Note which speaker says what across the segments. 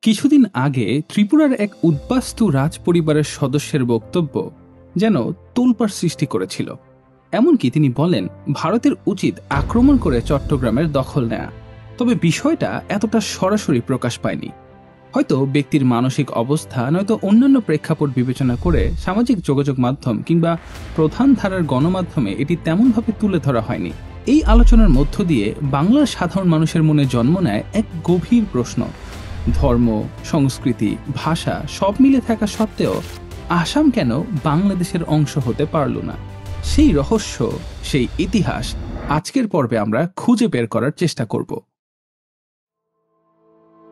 Speaker 1: কিছুদিন আগে ত্রিপুরার এক উদ্বাস্তু রাজ পরিবারের সদস্যের বক্তব্য যেন তোলপাড় সৃষ্টি করেছিল। এমনকি তিনি বলেন ভারতের উচিত আক্রমণ করে চট্টগ্রামের দখল নেয়া। তবে বিষয়টা এতটা সরাসরি প্রকাশ পায়নি। হয়তো ব্যক্তির মানসিক অবস্থা নয়তো অন্যান্য প্রেক্ষাপট বিবেচনা করে সামাজিক যোগাযোগ মাধ্যম কিংবা প্রধান ধারার গণমাধ্যমে এটি তেমনভাবে তুলে ধরা হয়নি। এই আলোচনার মধ্য দিয়ে বাংলার সাধারণ মানুষের মনে জন্ম নেয় এক গভীর প্রশ্ন। ধর্ম, সংস্কৃতি, ভাষা সব মিলে থাকা সত্ত্বেও আসাম কেন বাংলাদেশের অংশ হতে পারল না? সেই রহস্য, সেই ইতিহাস আজকের পর্বে আমরা খুঁজে বের করার চেষ্টা করব।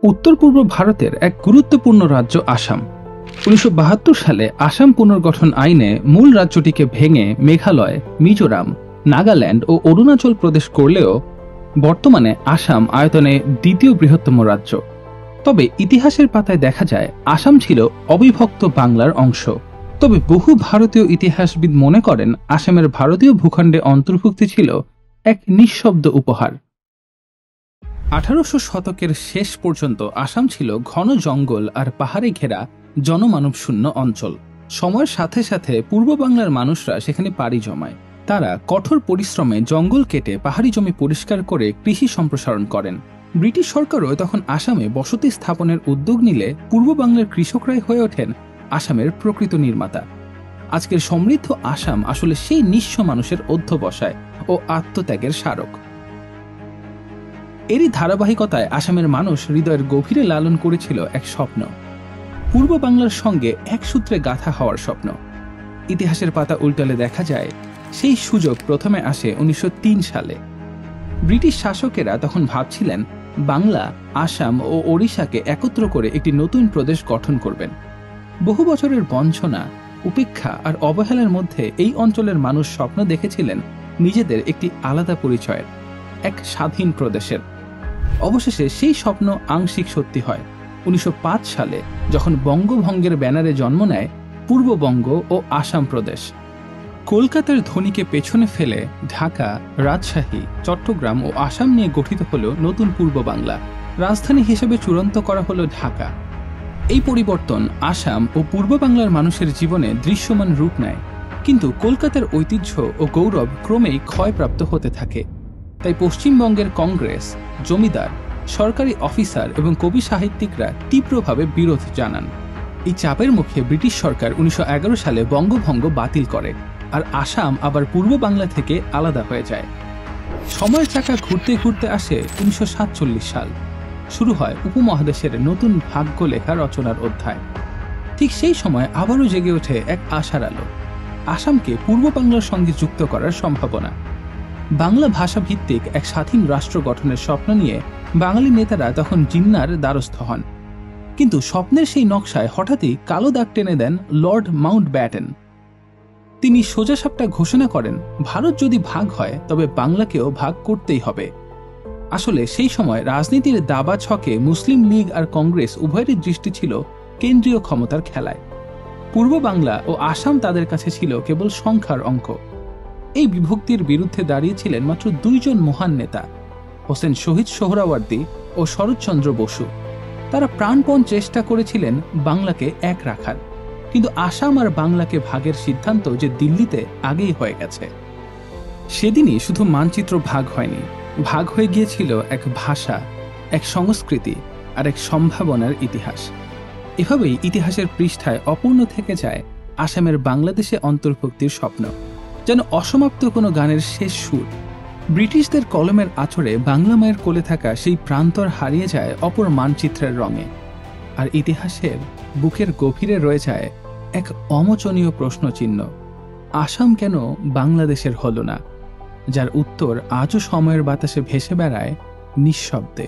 Speaker 1: উত্তর পূর্ব ভারতের এক গুরুত্বপূর্ণ রাজ্য আসাম। 1972 সালে আসাম পুনর্গঠন আইনে মূল রাজ্যটিকে ভেঙে মেঘালয়, মিজোরাম, নাগাল্যান্ড ও অরুণাচল প্রদেশ করলেও বর্তমানে আসাম আয়তনে দ্বিতীয় বৃহত্তম রাজ্য। তবে ইতিহাসের পাতায় দেখা যায় আসাম ছিল অবিভক্ত বাংলার অংশ। তবে বহু ভারতীয় ইতিহাসবিদ মনে করেন আসামের ভারতীয় ভূখণ্ডে অন্তর্ভুক্তি ছিল এক নিঃশব্দ উপহার। 1800 শতকের শেষ পর্যন্ত আসাম ছিল ঘন জঙ্গল আর পাহাড়ে ঘেরা জনমানবশূন্য অঞ্চল। সময়ের সাথে সাথে পূর্ব বাংলার মানুষরা সেখানে পাড়ি জমায়। তারা কঠোর পরিশ্রমে জঙ্গল কেটে পাহাড়ি জমি পরিষ্কার করে কৃষি সম্প্রসারণ করেন। ব্রিটিশ সরকারও তখন আসামে বসতি স্থাপনের উদ্যোগ নিলে পূর্ব বাংলার কৃষকরাই হয়ে ওঠেন আসামের প্রকৃত নির্মাতা। আজকের সমৃদ্ধ আসাম আসলে সেই নিঃস্ব মানুষের অধ্যবসায় ও আত্মত্যাগের স্মারক। এরই ধারাবাহিকতায় আসামের মানুষ হৃদয়ের গভীরে লালন করেছিল এক স্বপ্ন, পূর্ব বাংলার সঙ্গে এক সূত্রে গাঁথা হওয়ার স্বপ্ন। ইতিহাসের পাতা উল্টালে দেখা যায় সেই সুযোগ প্রথমে আসে 1903 সালে। ব্রিটিশ শাসকেরা তখন ভাবছিলেন বাংলা, আসাম ও ওড়িশাকে একত্র করে একটি নতুন প্রদেশ গঠন করবেন। বহু বছরের বঞ্চনা, উপেক্ষা আর অবহেলার মধ্যে এই অঞ্চলের মানুষ স্বপ্ন দেখেছিলেন নিজেদের একটি আলাদা পরিচয়ের, এক স্বাধীন প্রদেশের। অবশেষে সেই স্বপ্ন আংশিক সত্যি হয় 1905 সালে, যখন বঙ্গভঙ্গের ব্যানারে জন্ম নেয় পূর্ববঙ্গ ও আসাম প্রদেশ। কলকাতার ধ্বনিকে পেছনে ফেলে ঢাকা, রাজশাহী, চট্টগ্রাম ও আসাম নিয়ে গঠিত হল নতুন পূর্ব বাংলা। রাজধানী হিসেবে চূড়ান্ত করা হলো ঢাকা। এই পরিবর্তন আসাম ও পূর্ব বাংলার মানুষের জীবনে দৃশ্যমান রূপ নেয়, কিন্তু কলকাতার ঐতিহ্য ও গৌরব ক্রমেই ক্ষয়প্রাপ্ত হতে থাকে। তাই পশ্চিমবঙ্গের কংগ্রেস, জমিদার, সরকারি অফিসার এবং কবি সাহিত্যিকরা তীব্রভাবে বিরোধ জানান। এই চাপের মুখে ব্রিটিশ সরকার 1911 সালে বঙ্গভঙ্গ বাতিল করে, আর আসাম আবার পূর্ব বাংলা থেকে আলাদা হয়ে যায়। সময়ের চাকা ঘুরতে ঘুরতে আসে 1947 সাল। শুরু হয় উপমহাদেশের নতুন ভাগ্য লেখা রচনার অধ্যায়। ঠিক সেই সময় আবারও জেগে ওঠে এক আশার আলো, আসামকে পূর্ব বাংলার সঙ্গে যুক্ত করার সম্ভাবনা। বাংলা ভাষা ভিত্তিক এক স্বাধীন রাষ্ট্র গঠনের স্বপ্ন নিয়ে বাঙালি নেতারা তখন জিন্নার দ্বারস্থ হন। কিন্তু স্বপ্নের সেই নকশায় হঠাৎই কালো দাগ টেনে দেন লর্ড মাউন্টব্যাটেন। তিনি সোজাসাপটা ঘোষণা করেন ভারত যদি ভাগ হয় তবে বাংলাকেও ভাগ করতেই হবে। আসলে সেই সময় রাজনীতির দাবা ছকে মুসলিম লীগ আর কংগ্রেস উভয়েরই দৃষ্টি ছিল কেন্দ্রীয় ক্ষমতার খেলায়। পূর্ব বাংলা ও আসাম তাদের কাছে ছিল কেবল সংখ্যার অঙ্ক। এই বিভক্তির বিরুদ্ধে দাঁড়িয়েছিলেন মাত্র দুইজন মহান নেতা, হোসেন শহীদ সোহরাওয়ার্দী ও শরৎচন্দ্র বসু। তারা প্রাণপণ চেষ্টা করেছিলেন বাংলাকে এক রাখার, কিন্তু আসাম আর বাংলাকে ভাগের সিদ্ধান্ত যে দিল্লিতে আগেই হয়ে গেছে। সেদিনই শুধু মানচিত্র ভাগ হয়নি, ভাগ হয়ে গিয়েছিল এক ভাষা, এক সংস্কৃতি আর এক সম্ভাবনার ইতিহাস। এভাবেই ইতিহাসের পৃষ্ঠায় অপূর্ণ থেকে যায় আসামের বাংলাদেশে অন্তর্ভুক্তির স্বপ্ন, যেন অসমাপ্ত কোনো গানের শেষ সুর। ব্রিটিশদের কলমের আঁচড়ে বাংলা মায়ের কোলে থাকা সেই প্রান্তর হারিয়ে যায় অপর মানচিত্রের রঙে, আর ইতিহাসের বুকের গভীরে রয়ে যায় এক অমোচনীয় প্রশ্নচিহ্ন, আসাম কেন বাংলাদেশের হলো না, যার উত্তর আজও সময়ের বাতাসে ভেসে বেড়ায় নিঃশব্দে।